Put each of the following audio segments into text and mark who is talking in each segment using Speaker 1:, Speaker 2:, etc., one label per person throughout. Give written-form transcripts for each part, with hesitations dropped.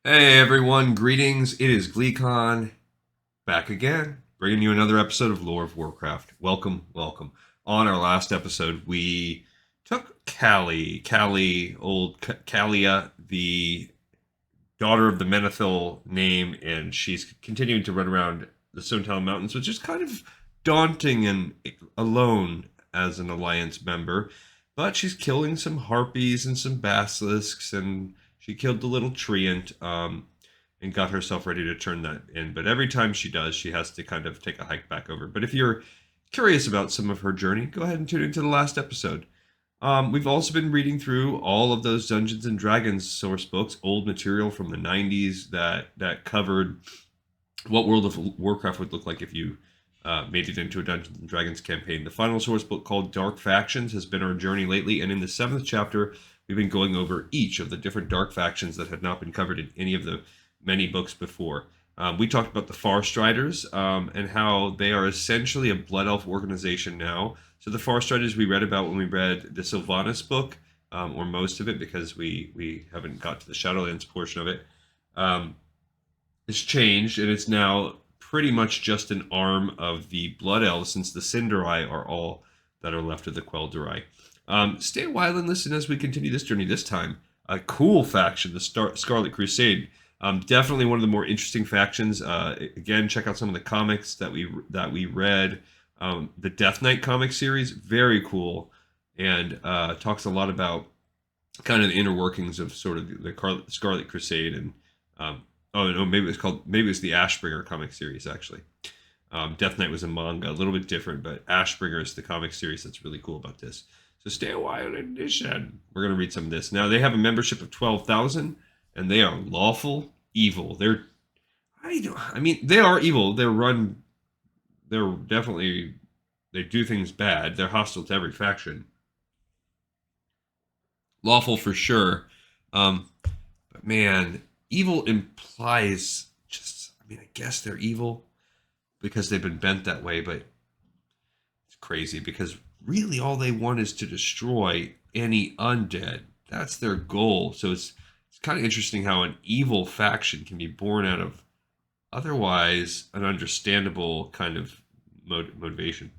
Speaker 1: Hey everyone, greetings. It is GleeCon back again, bringing you another episode of Lore of Warcraft. Welcome, welcome. On our last episode, we took Kalia, the daughter of the Menethil name, and she's continuing to run around the Stone Mountains, which is kind of daunting and alone as an Alliance member. But she's killing some harpies and some basilisks, and she killed the little treant and got herself ready to turn that in. But every time she does, she has to kind of take a hike back over. But if you're curious about some of her journey, go ahead and tune into the last episode. We've also been reading through all of those Dungeons and Dragons source books, old material from the 90s that covered what World of Warcraft would look like if you made it into a Dungeons and Dragons campaign. The final source book, called Dark Factions, has been our journey lately, and in the 7th chapter, we've been going over each of the different dark factions that had not been covered in any of the many books before. We talked about the Farstriders and how they are essentially a Blood Elf organization now. So the Farstriders we read about when we read the Sylvanas book, or most of it, because we haven't got to the Shadowlands portion of it. It's changed, and it's now pretty much just an arm of the Blood Elves, since the Cinderai are all that are left of the Quel'Dorei. Stay a while and listen as we continue this journey. This time, a cool faction, the Scarlet Crusade. Definitely one of the more interesting factions. Again, check out some of the comics that we read. The Death Knight comic series, very cool, and talks a lot about kind of the inner workings of sort of the Scarlet Crusade. And oh no, maybe it was the Ashbringer comic series actually. Death Knight was a manga, a little bit different, but Ashbringer is the comic series that's really cool about this. So stay a while and listen. We're gonna read some of this now. They have a membership of 12,000. And they are lawful evil. I mean, they are evil. They're definitely, they do things bad. They're hostile to every faction. Lawful for sure. But man, evil implies I guess they're evil because they've been bent that way, but it's crazy because really all they want is to destroy any undead. That's their goal. So it's kind of interesting how an evil faction can be born out of otherwise an understandable kind of motivation.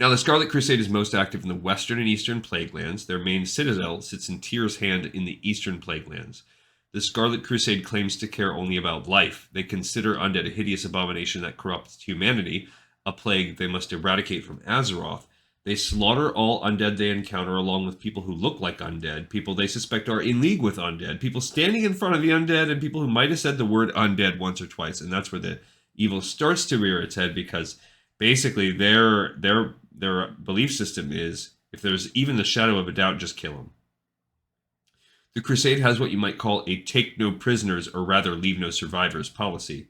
Speaker 1: Now, the Scarlet Crusade is most active in the western and eastern Plaguelands. Their main citadel sits in Tyr's Hand in the eastern Plaguelands. The Scarlet Crusade claims to care only about life. They consider undead a hideous abomination that corrupts humanity, a plague they must eradicate from Azeroth. They slaughter all undead they encounter, along with people who look like undead, people they suspect are in league with undead, people standing in front of the undead, and people who might have said the word undead once or twice. And that's where the evil starts to rear its head, because basically their belief system is, if there's even the shadow of a doubt, just kill them. The Crusade has what you might call a take no prisoners, or rather leave no survivors policy.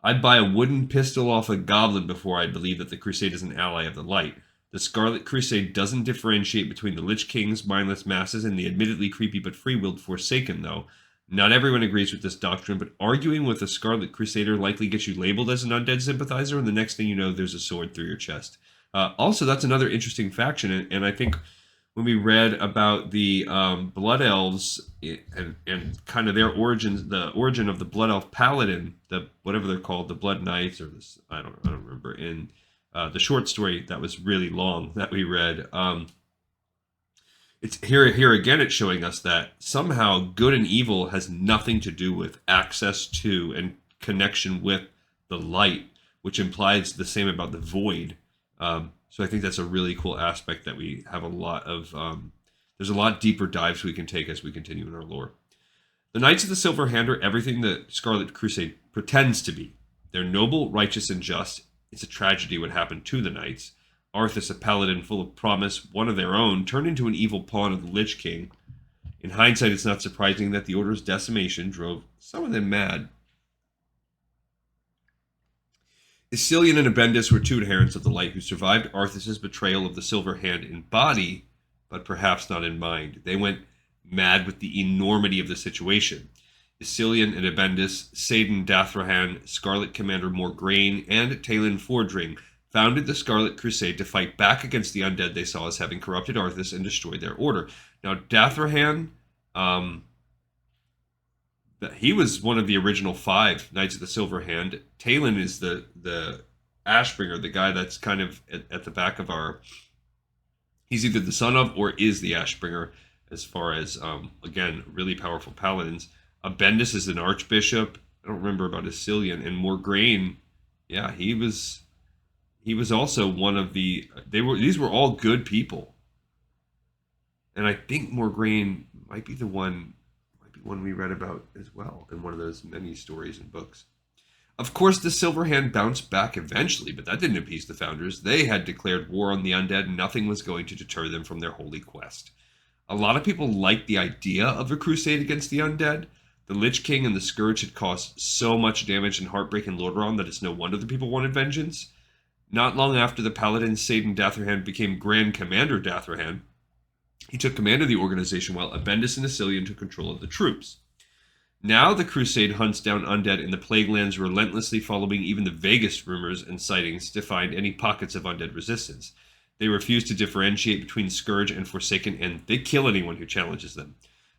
Speaker 1: I'd buy a wooden pistol off a goblin before I'd believe that the Crusade is an ally of the light. The Scarlet Crusade doesn't differentiate between the Lich Kings, mindless masses, and the admittedly creepy but free-willed Forsaken, though. Not everyone agrees with this doctrine, but arguing with a Scarlet Crusader likely gets you labeled as an undead sympathizer, and the next thing you know, there's a sword through your chest. Also, that's another interesting faction, and I think when we read about the Blood Elves and kind of their origins, the origin of the Blood Elf Paladin, the whatever they're called, the Blood Knights, or this, I don't remember, in the short story that was really long that we read. It's here again. It's showing us that somehow good and evil has nothing to do with access to and connection with the light, which implies the same about the void. So I think that's a really cool aspect that we have a lot of. There's a lot deeper dives we can take as we continue in our lore. The Knights of the Silver Hand are everything the Scarlet Crusade pretends to be. They're noble, righteous, and just. It's a tragedy what happened to the Knights. Arthas, a paladin full of promise, one of their own, turned into an evil pawn of the Lich King. In hindsight, it's not surprising that the Order's decimation drove some of them mad. Isilian and Abendis were two adherents of the Light who survived Arthas' betrayal of the Silver Hand in body, but perhaps not in mind. They went mad with the enormity of the situation. Isilian and Abendis, Saidan Dathrahan, Scarlet Commander Morgraine, and Talon Fordring founded the Scarlet Crusade to fight back against the undead they saw as having corrupted Arthas and destroyed their order. Now, Dathrahan He was one of the original 5 Knights of the Silver Hand. Talon is the Ashbringer, the guy that's kind of at the back of our. He's either the son of or is the Ashbringer, as far as again really powerful paladins. Bendis is an archbishop. I don't remember about Isilian and Morgraine. Yeah, he was also one of the. These were all good people, and I think Morgraine might be one we read about as well in one of those many stories and books. Of course, the Silver Hand bounced back eventually, but that didn't appease the founders. They had declared war on the undead, and nothing was going to deter them from their holy quest. A lot of people liked the idea of a crusade against the undead. The Lich King and the Scourge had caused so much damage and heartbreak in Lordaeron that it's no wonder the people wanted vengeance. Not long after the paladin Saidan Dathrahand became Grand Commander Dathrahand, he took command of the organization while Abendis and Isilian took control of the troops. Now the Crusade hunts down undead in the Plague Lands, relentlessly following even the vaguest rumors and sightings to find any pockets of undead resistance. They refuse to differentiate between Scourge and Forsaken, and they kill anyone who challenges them.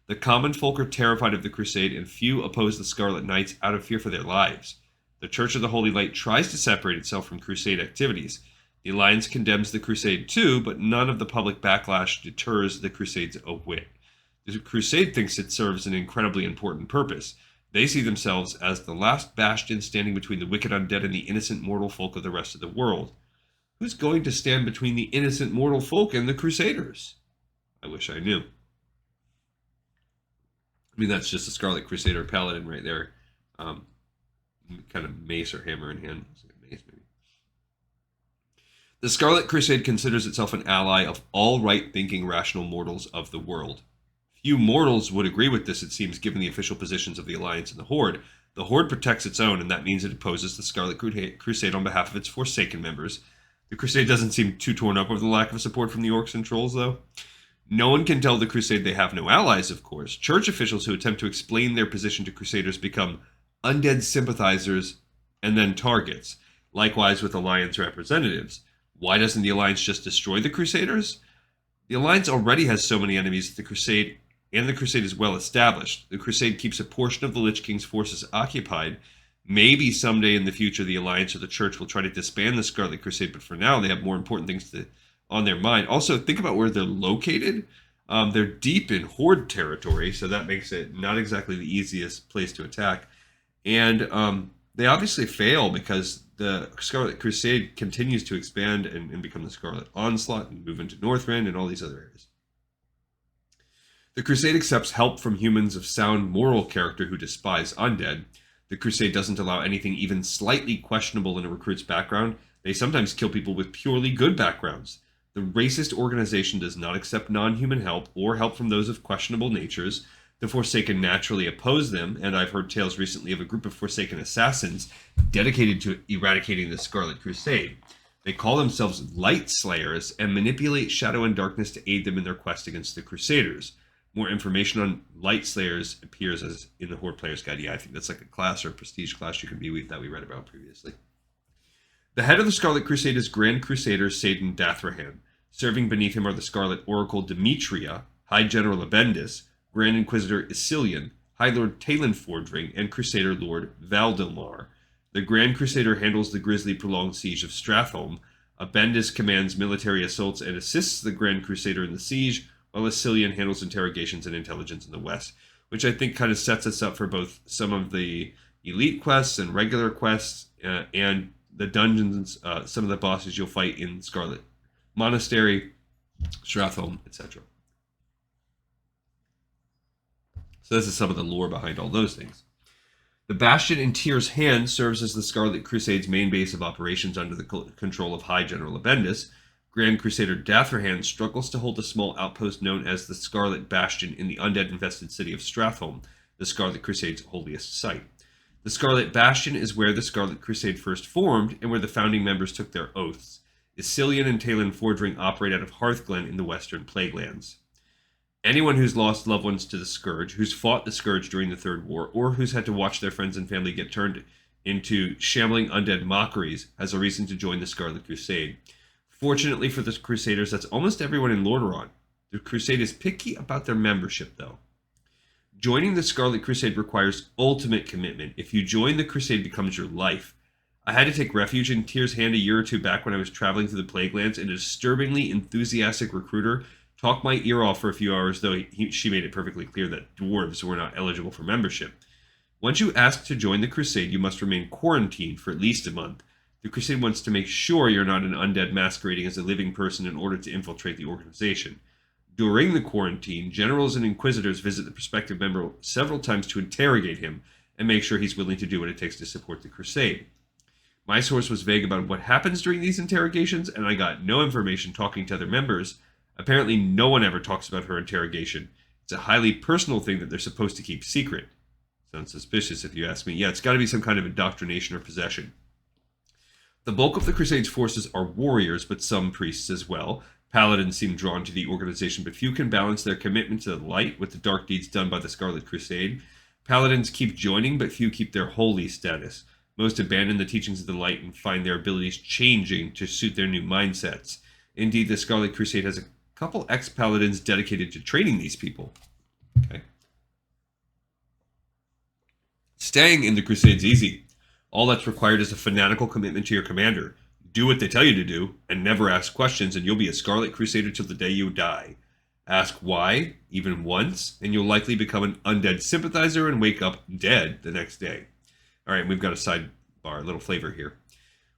Speaker 1: The common folk are terrified of the Crusade, and few oppose the Scarlet Knights out of fear for their lives. The Church of the Holy Light tries to separate itself from Crusade activities. The Alliance condemns the Crusade too, but none of the public backlash deters the Crusades a whit. The Crusade thinks it serves an incredibly important purpose. They see themselves as the last bastion standing between the wicked undead and the innocent mortal folk of the rest of the world. Who's going to stand between the innocent mortal folk and the Crusaders? I wish I knew. I mean, that's just a Scarlet Crusader paladin right there. Kind of mace or hammer in hand. Mace, maybe. The Scarlet Crusade considers itself an ally of all right-thinking, rational mortals of the world. Few mortals would agree with this, it seems, given the official positions of the Alliance and the Horde. The Horde protects its own, and that means it opposes the Scarlet Crusade on behalf of its Forsaken members. The Crusade doesn't seem too torn up over the lack of support from the Orcs and Trolls, though. No one can tell the Crusade they have no allies, of course. Church officials who attempt to explain their position to Crusaders become undead sympathizers and then targets. Likewise with Alliance representatives. Why doesn't the Alliance just destroy the Crusaders? The Alliance already has so many enemies that the Crusade is well established. The Crusade keeps a portion of the Lich King's forces occupied. Maybe someday in the future the Alliance or the Church will try to disband the Scarlet Crusade, but for now they have more important things on their mind. Also, think about where they're located. They're deep in Horde territory, so that makes it not exactly the easiest place to attack. And they obviously fail because the Scarlet Crusade continues to expand and become the Scarlet Onslaught and move into Northrend and all these other areas. The Crusade accepts help from humans of sound moral character who despise undead. The Crusade doesn't allow anything even slightly questionable in a recruit's background. They sometimes kill people with purely good backgrounds. The racist organization does not accept non-human help or help from those of questionable natures. The Forsaken naturally oppose them, and I've heard tales recently of a group of Forsaken assassins dedicated to eradicating the Scarlet Crusade. They call themselves Light Slayers and manipulate shadow and darkness to aid them in their quest against the Crusaders. More information on Light Slayers appears as in the Horde Player's Guide. Yeah, I think that's like a class or a prestige class you can be with that we read about previously. The head of the Scarlet Crusade is Grand Crusader Saidan Dathrahand. Serving beneath him are the Scarlet Oracle Demetria, High General Abendis, Grand Inquisitor Isilian, High Lord Talon Fordring, and Crusader Lord Valdemar. The Grand Crusader handles the grisly prolonged siege of Stratholme. Abendis commands military assaults and assists the Grand Crusader in the siege, while Isilian handles interrogations and intelligence in the west, which I think kind of sets us up for both some of the elite quests and regular quests and the dungeons, some of the bosses you'll fight in Scarlet Monastery, Stratholme, etc. So this is some of the lore behind all those things. The Bastion in Tyr's Hand serves as the Scarlet Crusade's main base of operations under the control of High General Abendis. Grand Crusader Dathrahand struggles to hold a small outpost known as the Scarlet Bastion in the undead-infested city of Stratholme, the Scarlet Crusade's holiest site. The Scarlet Bastion is where the Scarlet Crusade first formed and where the founding members took their oaths. Isilian and Talon Fordring operate out of Hearthglen in the western Plaguelands. Anyone who's lost loved ones to the Scourge, who's fought the Scourge during the Third War, or who's had to watch their friends and family get turned into shambling undead mockeries has a reason to join the Scarlet Crusade. Fortunately for the Crusaders, that's almost everyone in Lordaeron. The Crusade is picky about their membership, though. Joining the Scarlet Crusade requires ultimate commitment. If you join, the crusade becomes your life. I had to take refuge in Tyr's hand a year or two back when I was traveling through the Plague Lands, and a disturbingly enthusiastic recruiter talked my ear off for a few hours, though she made it perfectly clear that dwarves were not eligible for membership. Once you ask to join the crusade, you must remain quarantined for at least a month. The crusade wants to make sure you're not an undead masquerading as a living person in order to infiltrate the organization. During the quarantine, generals and inquisitors visit the prospective member several times to interrogate him and make sure he's willing to do what it takes to support the crusade. My source was vague about what happens during these interrogations, and I got no information talking to other members. Apparently, no one ever talks about her interrogation. It's a highly personal thing that they're supposed to keep secret. Sounds suspicious if you ask me. Yeah, it's got to be some kind of indoctrination or possession. The bulk of the Crusade's forces are warriors, but some priests as well. Paladins seem drawn to the organization, but few can balance their commitment to the light with the dark deeds done by the Scarlet Crusade. Paladins keep joining, but few keep their holy status. Most abandon the teachings of the light and find their abilities changing to suit their new mindsets. Indeed, the Scarlet Crusade has a couple ex-paladins dedicated to training these people. Okay. Staying in the Crusade's easy. All that's required is a fanatical commitment to your commander. Do what they tell you to do, and never ask questions, and you'll be a Scarlet Crusader till the day you die. Ask why, even once, and you'll likely become an undead sympathizer and wake up dead the next day. Alright, we've got a sidebar, a little flavor here.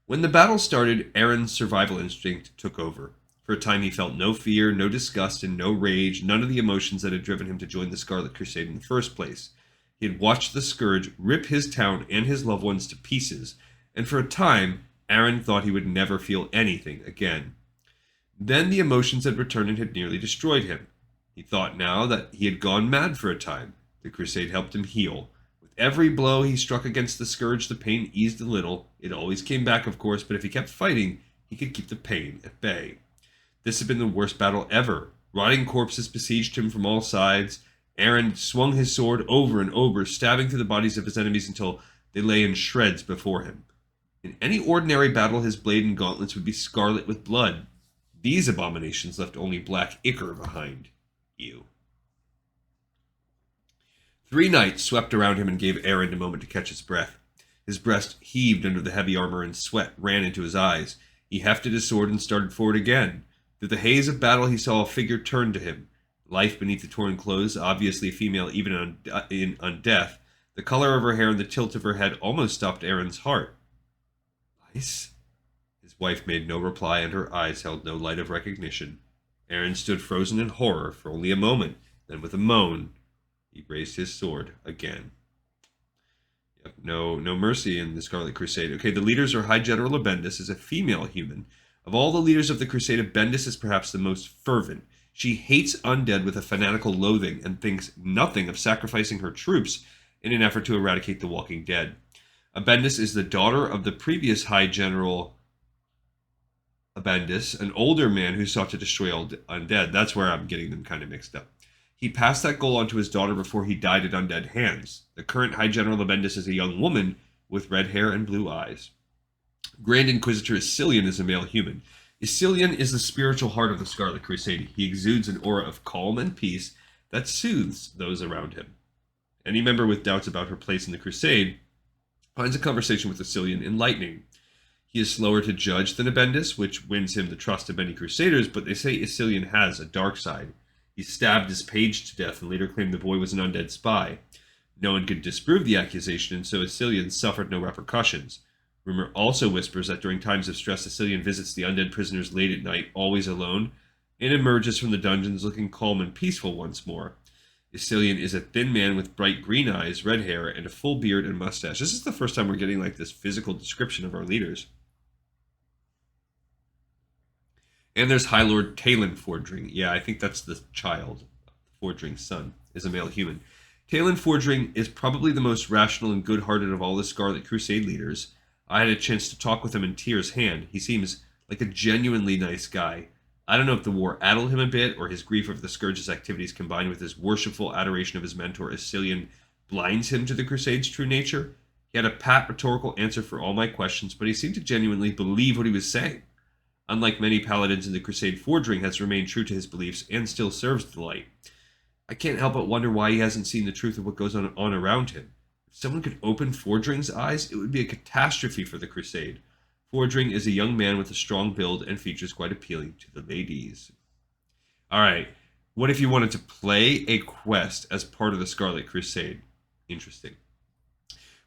Speaker 1: When the battle started, Aaron's survival instinct took over. For a time he felt no fear, no disgust, and no rage, none of the emotions that had driven him to join the Scarlet Crusade in the first place. He had watched the Scourge rip his town and his loved ones to pieces, and for a time, Aaron thought he would never feel anything again. Then the emotions had returned and had nearly destroyed him. He thought now that he had gone mad for a time. The Crusade helped him heal. With every blow he struck against the Scourge, the pain eased a little. It always came back, of course, but if he kept fighting, he could keep the pain at bay. This had been the worst battle ever. Rotting corpses besieged him from all sides. Aaron swung his sword over and over, stabbing through the bodies of his enemies until they lay in shreds before him. In any ordinary battle, his blade and gauntlets would be scarlet with blood. These abominations left only black ichor behind. Ew. 3 knights swept around him and gave Aaron a moment to catch his breath. His breast heaved under the heavy armor and sweat ran into his eyes. He hefted his sword and started forward again. Through the haze of battle, he saw a figure turn to him. Life beneath the torn clothes, obviously a female even in undeath. The color of her hair and the tilt of her head almost stopped Aaron's heart. Lice? His wife made no reply, and her eyes held no light of recognition. Aaron stood frozen in horror for only a moment. Then with a moan, he raised his sword again. Yep, no mercy in the Scarlet Crusade. Okay, the leaders are High General Abendis, is a female human. Of all the leaders of the Crusade, Abendis is perhaps the most fervent. She hates undead with a fanatical loathing and thinks nothing of sacrificing her troops in an effort to eradicate the walking dead. Abendis is the daughter of the previous High General Abendis, an older man who sought to destroy all undead. That's where I'm getting them kind of mixed up. He passed that goal on to his daughter before he died at undead hands. The current High General Abendis is a young woman with red hair and blue eyes. Grand Inquisitor Isilian is a male human. Isilian is the spiritual heart of the Scarlet Crusade. He exudes an aura of calm and peace that soothes those around him. Any member with doubts about her place in the Crusade finds a conversation with Isilian enlightening. He is slower to judge than Abendis, which wins him the trust of many Crusaders, but they say Isilian has a dark side. He stabbed his page to death and later claimed the boy was an undead spy. No one could disprove the accusation, and so Isilian suffered no repercussions. Rumor also whispers that during times of stress, Isilian visits the undead prisoners late at night, always alone, and emerges from the dungeons looking calm and peaceful once more. Isilian is a thin man with bright green eyes, red hair, and a full beard and mustache. This is the first time we're getting like this physical description of our leaders. And there's High Lord Talon Fordring. Yeah, I think that's the child. Fordring's son is a male human. Talon Fordring is probably the most rational and good-hearted of all the Scarlet Crusade leaders. I had a chance to talk with him in Tyr's hand. He seems like a genuinely nice guy. I don't know if the war addled him a bit, or his grief over the Scourge's activities combined with his worshipful adoration of his mentor Isilian blinds him to the Crusade's true nature. He had a pat rhetorical answer for all my questions, but he seemed to genuinely believe what he was saying. Unlike many paladins in the Crusade, Fordring has remained true to his beliefs and still serves the light. I can't help but wonder why he hasn't seen the truth of what goes on around him. If someone could open Fordring's eyes, it would be a catastrophe for the Crusade. Fordring is a young man with a strong build and features quite appealing to the ladies. All right. What if you wanted to play a quest as part of the Scarlet Crusade? Interesting.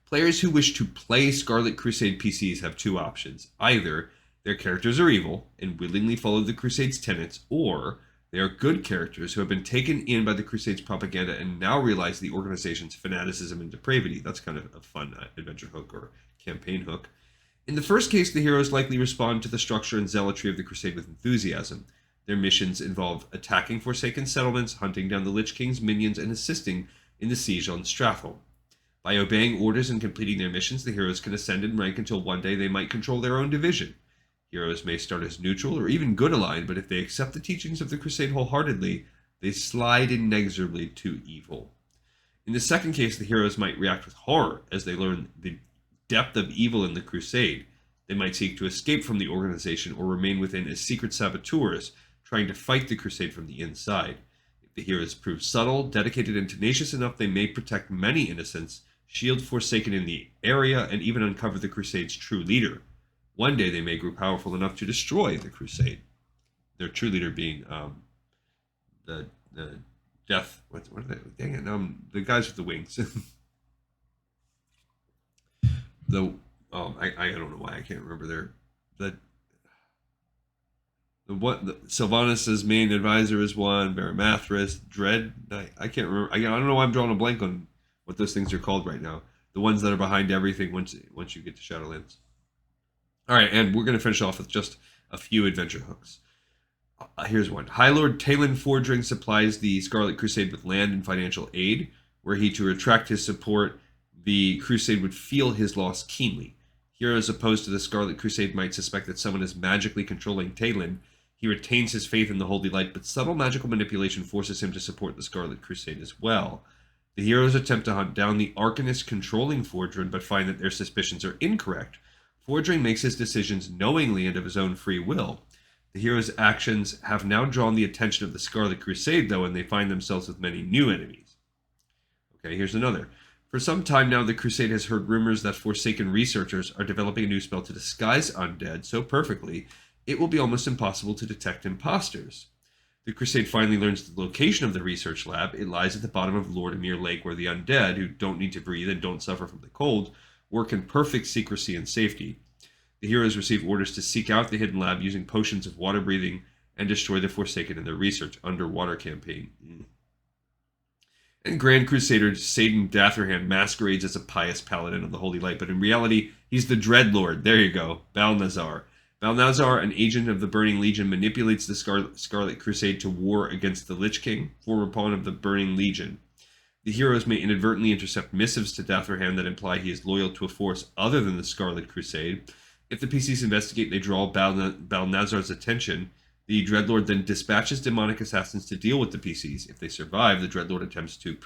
Speaker 1: Players who wish to play Scarlet Crusade PCs have two options. Either their characters are evil and willingly follow the Crusade's tenets, or they are good characters who have been taken in by the Crusade's propaganda and now realize the organization's fanaticism and depravity. That's kind of a fun adventure hook or campaign hook. In the first case, the heroes likely respond to the structure and zealotry of the Crusade with enthusiasm. Their missions involve attacking Forsaken settlements, hunting down the Lich King's minions, and assisting in the siege on Strathholm. By obeying orders and completing their missions, the heroes can ascend in rank until one day they might control their own division. Heroes may start as neutral or even good aligned, but if they accept the teachings of the Crusade wholeheartedly, they slide inexorably to evil. In the second case, the heroes might react with horror as they learn the depth of evil in the Crusade. They might seek to escape from the organization or remain within as secret saboteurs, trying to fight the Crusade from the inside. If the heroes prove subtle, dedicated, and tenacious enough, they may protect many innocents, shield Forsaken in the area, and even uncover the Crusade's true leader. One day they may grow powerful enough to destroy the Crusade. Their true leader being the death. What are they? Dang it! The guys with the wings. I don't know why I can't remember Sylvanas' main advisor is one. Baramathras, Dread. I can't remember. I don't know why I'm drawing a blank on what those things are called right now. The ones that are behind everything once you get to Shadowlands. All right, and we're going to finish off with just a few adventure hooks. Here's one. High Lord Talon Fordring supplies the Scarlet Crusade with land and financial aid. Were he to retract his support, the Crusade would feel his loss keenly. Heroes opposed to the Scarlet Crusade might suspect that someone is magically controlling Talon. He retains his faith in the Holy Light, but subtle magical manipulation forces him to support the Scarlet Crusade as well. The heroes attempt to hunt down the Arcanist controlling Fordring, but find that their suspicions are incorrect. Fordring makes his decisions knowingly and of his own free will. The heroes' actions have now drawn the attention of the Scarlet Crusade, though, and they find themselves with many new enemies. Okay, here's another. For some time now, the Crusade has heard rumors that Forsaken researchers are developing a new spell to disguise undead so perfectly, it will be almost impossible to detect imposters. The Crusade finally learns the location of the research lab. It lies at the bottom of Lordimir Lake, where the undead, who don't need to breathe and don't suffer from the cold, work in perfect secrecy and safety. The heroes receive orders to seek out the hidden lab using potions of water breathing and destroy the Forsaken in their research underwater campaign. And Grand Crusader Satan Datherhand masquerades as a pious paladin of the Holy Light, but in reality, he's the Dreadlord. There you go, Balnazar. Balnazar, an agent of the Burning Legion, manipulates the Scarlet Crusade to war against the Lich King, former pawn of the Burning Legion. The heroes may inadvertently intercept missives to Datherhand that imply he is loyal to a force other than the Scarlet Crusade. If the PCs investigate, they draw Balnazar's attention. The Dreadlord then dispatches demonic assassins to deal with the PCs. If they survive, the Dreadlord attempts to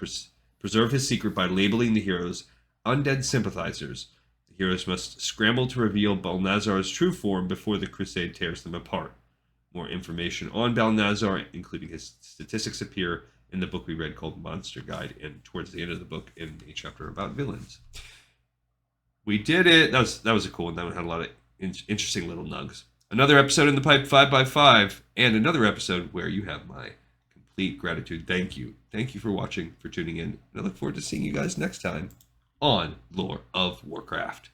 Speaker 1: preserve his secret by labeling the heroes undead sympathizers. The heroes must scramble to reveal Balnazar's true form before the Crusade tears them apart. More information on Balnazar, including his statistics, appear in the book we read called Monster Guide, and towards the end of the book in a chapter about villains. We did it. That was a cool one. That one had a lot of interesting little nugs. Another episode in the pipe 5x5, and another episode where you have my complete gratitude. Thank you. Thank you for watching, for tuning in, and I look forward to seeing you guys next time on Lore of Warcraft.